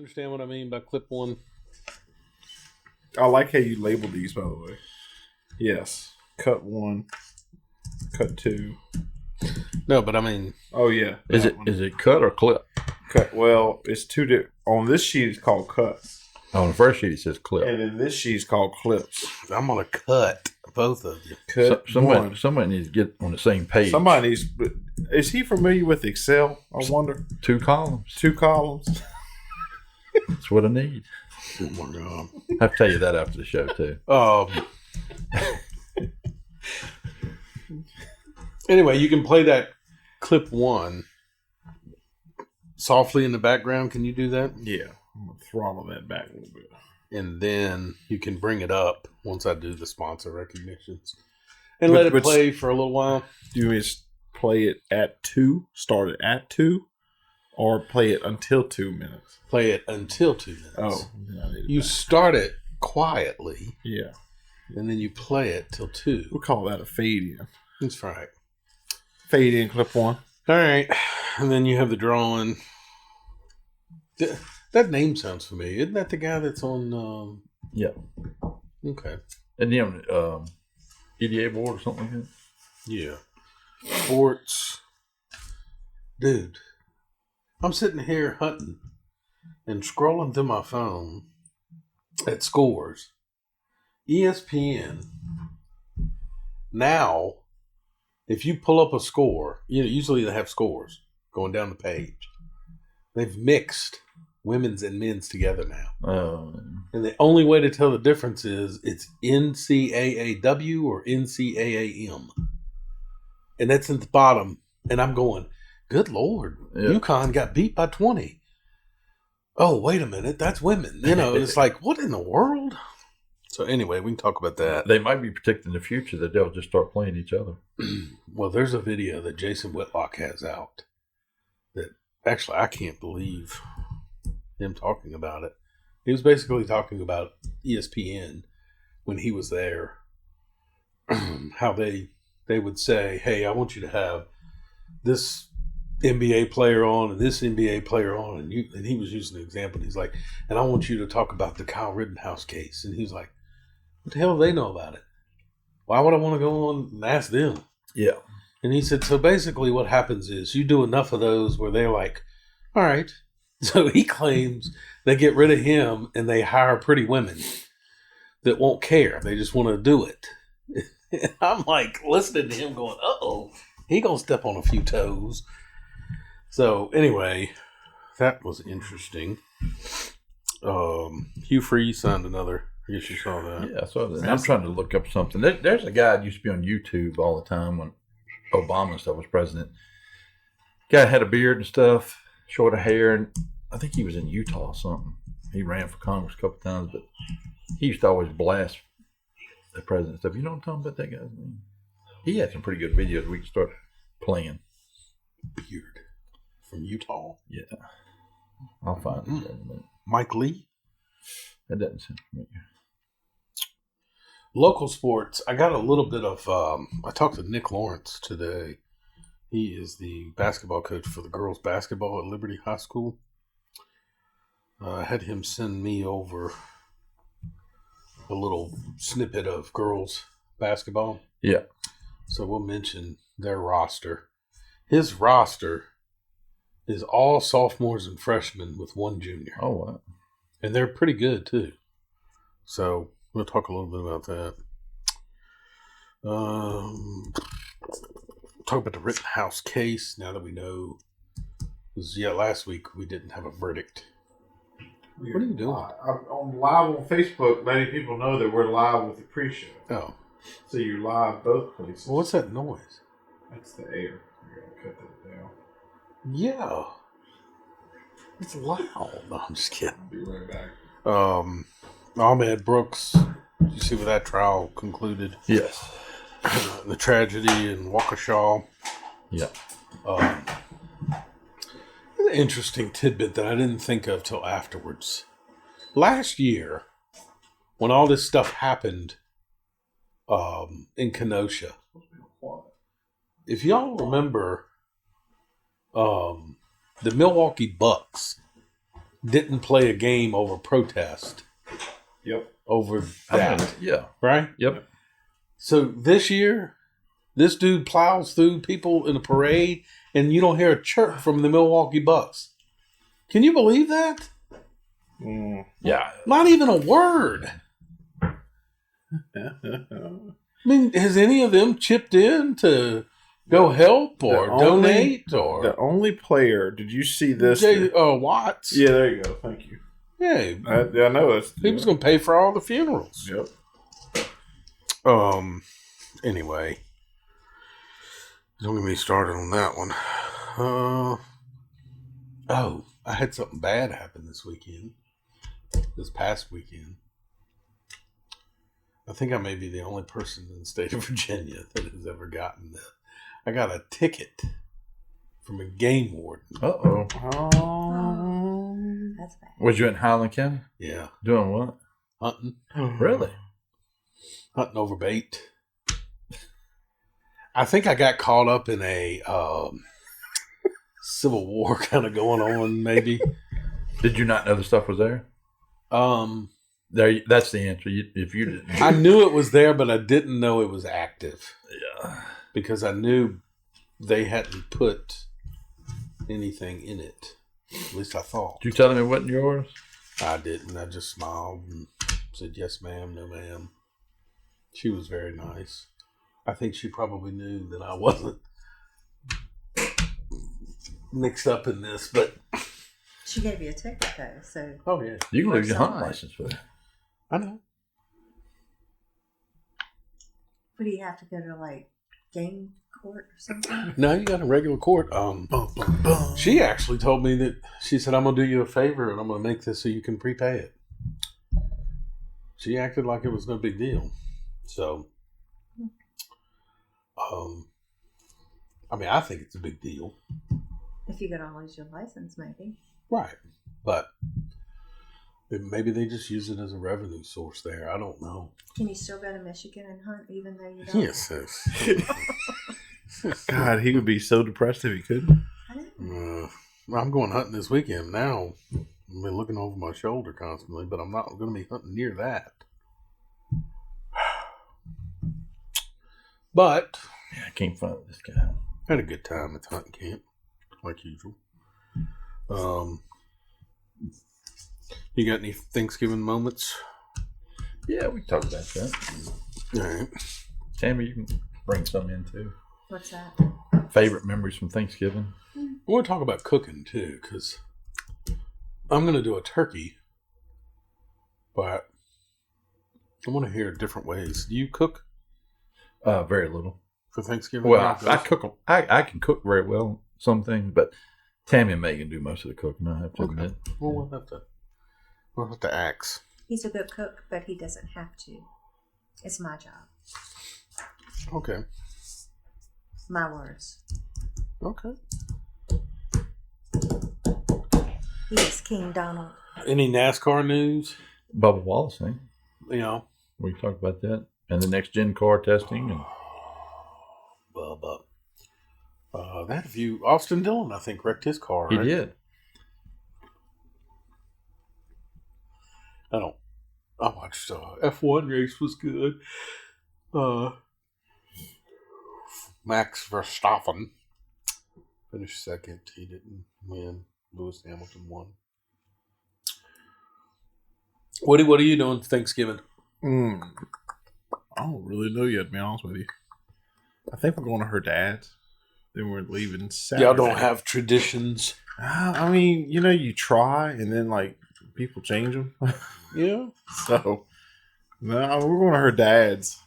understand what I mean by clip one? I like how you label these, by the way. Yes. Cut 1, cut 2. No, but I mean, Oh, yeah. Is it cut or clip? Cut. Well, it's two different. On this sheet, it's called cut. On the first sheet, it says clip. And then this sheet is called clips. I'm going to cut both of you. Cut one. Somebody needs to get on the same page. Somebody needs. Is he familiar with Excel? I wonder. 2 columns. 2 columns. That's what I need. Oh, my God. I have to tell you that after the show, too. Anyway, you can play that clip one softly in the background. Can you do that? Yeah. I'm going to throttle that back a little bit. And then you can bring it up once I do the sponsor recognitions. And let it play for a little while. Do you want me to play it at 2? Start it at 2? Or play it until 2 minutes? Play it until 2 minutes. Oh. You start it quietly. Yeah. And then you play it till 2. We'll call that a fade in. That's right. Fade in, clip 1. All right. And then you have the drawing. That name sounds familiar. Isn't that the guy that's on... Yeah. Okay. And then EDA board or something like that? Yeah. Sports. Dude. I'm sitting here hunting and scrolling through my phone at scores. ESPN. Now, if you pull up a score, usually they have scores going down the page. They've mixed women's and men's together now. And the only way to tell the difference is it's NCAAW or NCAAM. And that's at the bottom. And I'm going, good Lord, UConn got beat by 20. Oh, wait a minute, that's women. It's like, what in the world? So anyway, we can talk about that. They might be predicting the future that they'll just start playing each other. Well, there's a video that Jason Whitlock has out that actually I can't believe him talking about it. He was basically talking about ESPN when he was there, how they would say, hey, I want you to have this NBA player on and this NBA player on. And he was using an example. He's like, and I want you to talk about the Kyle Rittenhouse case. And he's like, what the hell do they know about it? Why would I want to go on and ask them? Yeah. And he said, so basically what happens is you do enough of those where they're like, all right. So he claims they get rid of him and they hire pretty women that won't care. They just want to do it. And I'm like listening to him going, uh-oh, he going to step on a few toes. So anyway, that was interesting. Hugh Freeze signed another. I guess you saw that. Yeah, I saw that. I'm trying to look up something. There's a guy that used to be on YouTube all the time when Obama and stuff was president. Guy had a beard and stuff, shorter hair, and I think he was in Utah or something. He ran for Congress a couple times, but he used to always blast the president and stuff. You know what I'm talking about, that guy's name? He had some pretty good videos we could start playing. Beard from Utah. Yeah. I'll find it in a minute. Mike Lee? That doesn't sound familiar. Local sports. I got a little bit of, I talked to Nick Lawrence today. He is the basketball coach for the girls basketball at Liberty High School. I had him send me over a little snippet of girls basketball. Yeah. So we'll mention their roster. His roster is all sophomores and freshmen with one junior. Oh, wow. And they're pretty good, too. So we'll talk a little bit about that. Talk about the Rittenhouse case now that we know. Because, last week we didn't have a verdict. What are you doing? I'm live on Facebook letting people know that we're live with the pre-show. Oh. So you're live both places. Well, what's that noise? That's the air. I gotta cut that down. Yeah. It's loud. No, I'm just kidding. I'll be right back. Ahmed Brooks, did you see where that trial concluded? Yes. The tragedy in Waukesha. Yeah. An interesting tidbit that I didn't think of till afterwards. Last year, when all this stuff happened in Kenosha, if y'all remember, the Milwaukee Bucks didn't play a game over protest Yep. over I that, mean, yeah. right? Yep. So this year, this dude plows through people in a parade, and you don't hear a chirp from the Milwaukee Bucks. Can you believe that? Mm. Yeah. Not even a word. I mean, has any of them chipped in to go help or donate or The only player, did you see this? Watts? Yeah, there you go. Thank you. Yeah, I know it's. he was going to pay for all the funerals. Yep. Anyway, don't get me started on that one. I had something bad happen this weekend. This past weekend. I think I may be the only person in the state of Virginia that has ever gotten that. I got a ticket from a game warden. Uh-oh. That's bad. Was you in Highland County? Yeah, Doing what? hunting. Really? Hunting over bait. I think I got caught up in a Civil War kind of going on, maybe. Did you not know the stuff was there? There, that's the answer. If you didn't, I knew it was there, but I didn't know it was active yeah. because I knew they hadn't put anything in it. At least I thought. Did you tell them it wasn't yours? I didn't. I just smiled and said, "Yes, ma'am. No, ma'am." She was very nice. I think she probably knew that I wasn't mixed up in this, but She gave you a ticket though, so oh yeah, You can lose your hunting Outside. license for that. I know. what do you have to go to like game court or something? No, you got a regular court. She actually told me that she said, "I'm gonna do you a favor and I'm gonna make this so you can prepay it." She acted like it was no big deal. So, I mean, I think it's a big deal, If you're gonna lose your license, maybe. right? But maybe they just use it as a revenue source there. I don't know. Can you still go to Michigan and hunt even though you don't? Yes, God, he would be so depressed if he couldn't. I know. I'm going hunting this weekend now. I've been looking over my shoulder constantly, but I'm not going to be hunting near that. But Yeah, I can't find this guy. had a good time at the hunting camp, like usual. You got any Thanksgiving moments? Yeah, we talked about that. All right. Tammy, you can bring some in too. What's that? Favorite memories from Thanksgiving? I want to talk about cooking too, because I'm going to do a turkey, but I want to hear different ways. Do you cook Very little. for Thanksgiving? Well, I cook. I can cook very well some things, but Tammy and Megan do most of the cooking. I have to admit. Well, we'll have to axe. He's a good cook, but he doesn't have to. It's my job. Okay. My words. Okay. He is King Donald. Any NASCAR news? Bubba Wallace thing. You know, We talked about that, and the next gen car testing. And Bubba. That view, Austin Dillon, I think, wrecked his car. he Right? did. I watched F1 race was good. Max Verstappen finished second. He didn't win. Lewis Hamilton won. What are you doing Thanksgiving? I don't really know yet, to be honest with you. I think we're going to her dad's. Then we're leaving Saturday. Y'all don't have traditions. I mean, you try and then like people change them. Yeah. So, no, we're going to her dad's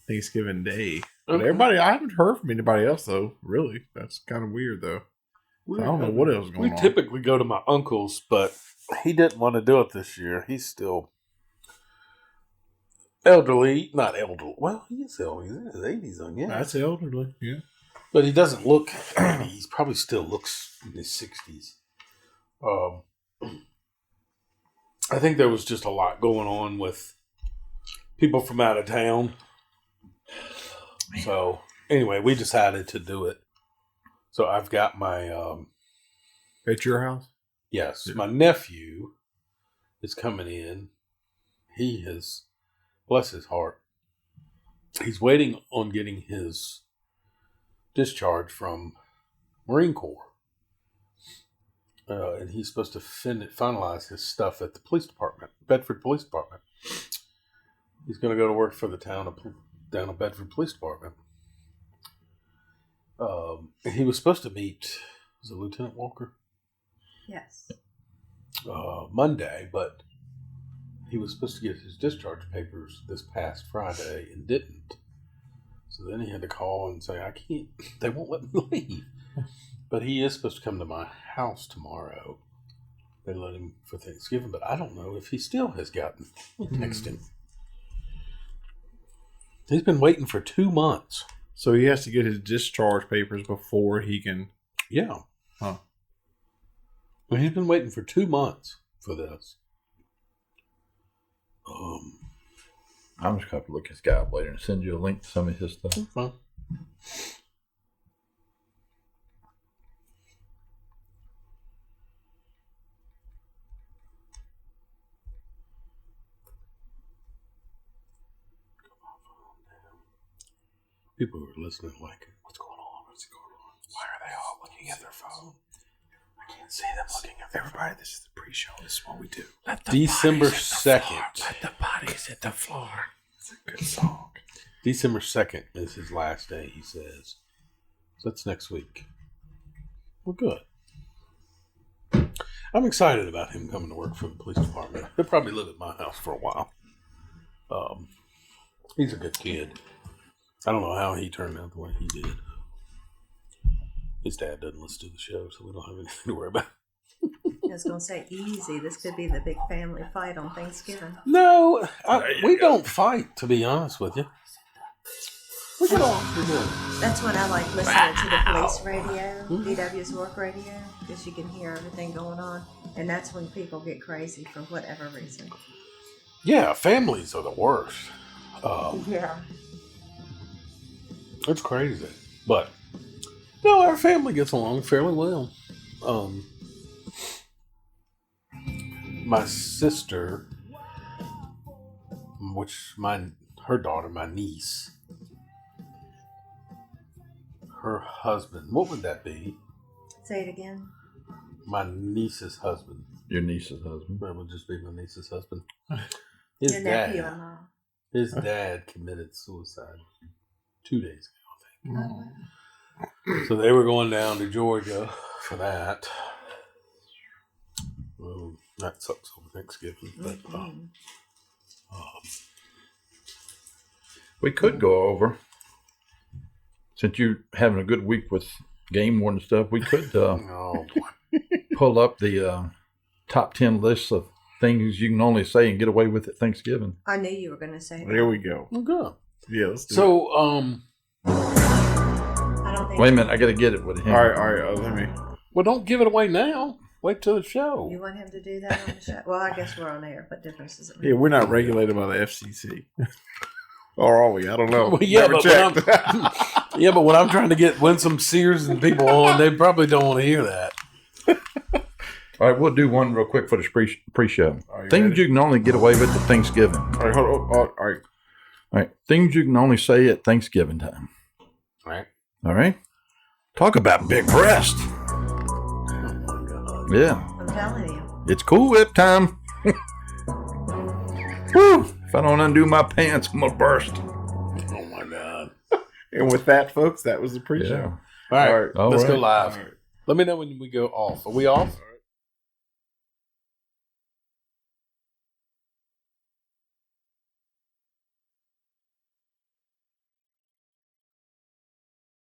Thanksgiving Day. But Okay. I haven't heard from anybody else though. Really, that's kind of weird though. So I don't know what else is going We on. typically go to my uncle's, but he didn't want to do it this year. He's still elderly. Not elderly. Well, he is elderly. He's in his 80s, I guess. That's elderly. Yeah. But he doesn't look 80. He probably still looks in his 60s. I think there was just a lot going on with people from out of town. So, anyway, we decided to do it. So, I've got my... At your house? Yes, my nephew is coming in. He has, bless his heart, he's waiting on getting his discharge from Marine Corps. And he's supposed to finalize his stuff at the police department, Bedford Police Department. He's going to go to work for the down of Bedford Police Department. He was supposed to meet, was it Lieutenant Walker? Yes. Monday, but he was supposed to get his discharge papers this past Friday and didn't. So then he had to call and say, I can't, they won't let me leave. But he is supposed to come to my house tomorrow. They let him for Thanksgiving, but I don't know if he still has gotten. Text him. He's been waiting for 2 months. So he has to get his discharge papers before he can. Yeah. Huh. Well, he's been waiting for 2 months for this. I'm just going to have to look this guy up later and send you a link to some of his stuff. Fine. People who are listening like, what's going on? What's going on? Why are they all looking at their phone? I can't see them looking at their phone. This is the pre-show. This is what we do. December 2nd. Let the bodies hit the floor. It's a good song. December 2nd is his last day, he says. So that's next week. Well, good. I'm excited about him coming to work for the police department. He'll probably live at my house for a while. He's a good kid. I don't know how he turned out the way he did. His dad doesn't listen to the show, so we don't have anything to worry about. I was going to say easy. This could be the big family fight on Thanksgiving. No, we don't fight, to be honest with you. We get along pretty good. That's when I like listening to the police radio, DW's work radio, because you can hear everything going on. And that's when people get crazy for whatever reason. Yeah, families are the worst. Yeah. It's crazy. But, no, our family gets along fairly well. My sister, her daughter, my niece, her husband, what would that be? Say it again. My niece's husband. Your niece's husband. That would just be my niece's husband. Your nephew-in-law. His dad committed suicide 2 days ago, I think. So they were going down to Georgia for that. Well, that sucks over Thanksgiving. But We could go over, since you're having a good week with game warden stuff, we could oh boy. pull up the top 10 lists of things you can only say and get away with at Thanksgiving. I knew you were going to say that. There we go. Okay. Yeah, let's do it. So, I don't think Wait a minute, I got to get it with him. All right. Let me. well, don't give it away now. Wait till the show. you want him to do that on the show. Well, I guess we're on air. What difference does it make? Yeah, we're not regulated by the FCC. Or are we? I don't know. Well, yeah, Never but checked. Yeah, but when I'm trying to win some Sears and people on, they probably don't want to hear that. All right, we'll do one real quick for the pre-show. Are you Things ready? you can only get away with at Thanksgiving. All right, hold on. All right. All right, things you can only say at Thanksgiving time. Right? All right? Talk about big breast. Oh my God. Yeah, I'm telling you. it's Cool Whip time. Woo! If I don't undo my pants, I'm going to burst. Oh my God. And with that, folks, that was the pre-show. Yeah. All right, All right. let's go All live. All right. Let me know when we go off. Are we off?